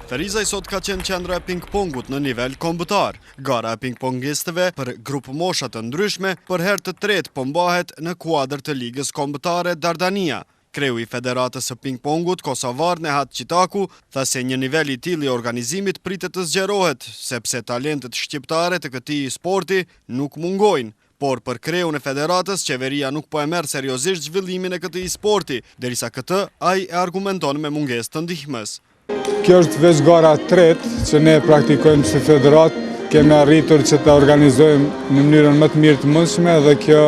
Ferizaj sot ka qenë qendra e ping-pongut në nivel kombëtar. Gara e ping-pongistëve për grupë mosha të ndryshme për herë të tretë po mbahet në kuadër të ligës kombëtare Dardania. Kreu i Federatës së ping-pongut kosovar Nehat Qitaku tha se një nivel i tillë i organizimit pritet të zgjerohet, sepse talentet shqiptare të këtij sporti nuk mungojnë. Por për kreun e federatës, qeveria nuk po e merr seriozisht zhvillimin e këtij sporti, derisa këtë ai e argumenton me mungesë të ndihmës. Kjo është veç gara tretë që ne praktikojmë si federat, kemi arritur që të organizojmë në mënyrën më të mirë të mundshme dhe kjo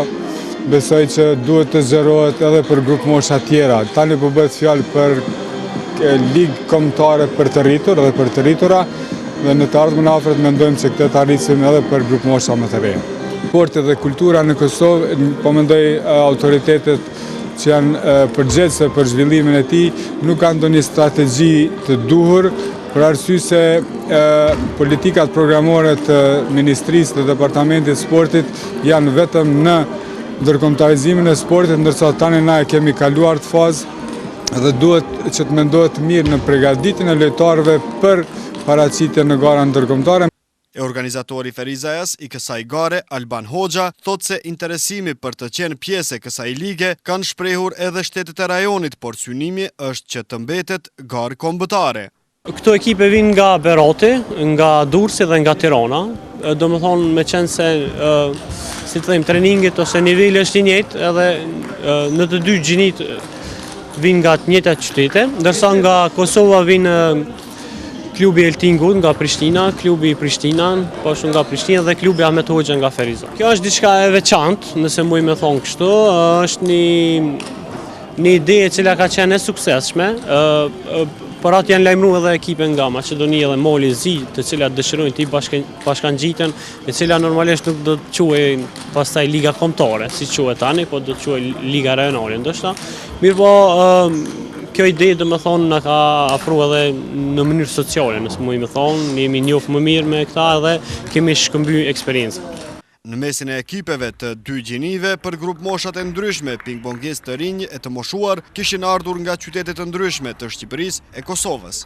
besoj që duhet të zgjerohet edhe për grupë mosha tjera. Tani po bëhet fjalë për ligë kombëtare për të rritur dhe për të rritura dhe në të ardhmen afërt mendojmë se këtë të arrisim edhe për grupë mosha më të reja. Sporti dhe kultura në Kosovë, po mendoj autoritetet që janë përgjegjëse për zhvillimin e tij, nuk kanë ndonjë strategji të duhur, për arsye se politikat programore të Ministrisë të Departamentit të Sportit janë vetëm në ndërkombëtarizimin e sportit, ndërsa tani na e kemi kaluar të fazë dhe duhet që të mendohet mirë në përgatitjen e lojtarëve për paraqitje në gara ndërkombëtare. Organizatori Ferizajas i kësaj gare, Alban Hoxha, thot se interesimi për të qenë pjesë e kësaj lige kanë shprehur edhe shtetet e rajonit, por synimi është që të mbetet garë kombëtare. Këto ekipe vinë nga Beroti, nga Durrësi dhe nga Tirana. Do më thonë me qenë se, si të thejmë, treningit ose niveli është i njëjtë, edhe në të dy gjinit vinë nga të njëjtat qytete, ndërsa nga Kosova vinë klubi Eltingut nga Prishtina, klubi Prishtina, po ashtu nga Prishtina dhe klubi Ahmet Hoxha nga Ferizaj. Kjo është diçka e veçantë, nëse muj me thonë kështu, është një ide e cila ka qenë e suksesshme. Por atë janë lajmëruar edhe ekipe nga Maqedonia dhe Moli Zi, të cilat dëshirojnë të bashkangjiten, e cila normalisht nuk do të quhej pastaj liga kombëtare, si quhet tani, po do të quhej liga rajonale ndoshta. Mirëpo kjo ide do më thonë na ka afruar edhe në mënyrë sociale, nëse muj me thonë, ne jemi njohur më mirë me këta dhe kemi shkëmbyer eksperiencë. Në mesin e ekipeve të dy gjinive për grup moshat e ndryshme, ping-pongistë të rinj e të moshuar kishin ardhur nga qytete të ndryshme të Shqipërisë e Kosovës.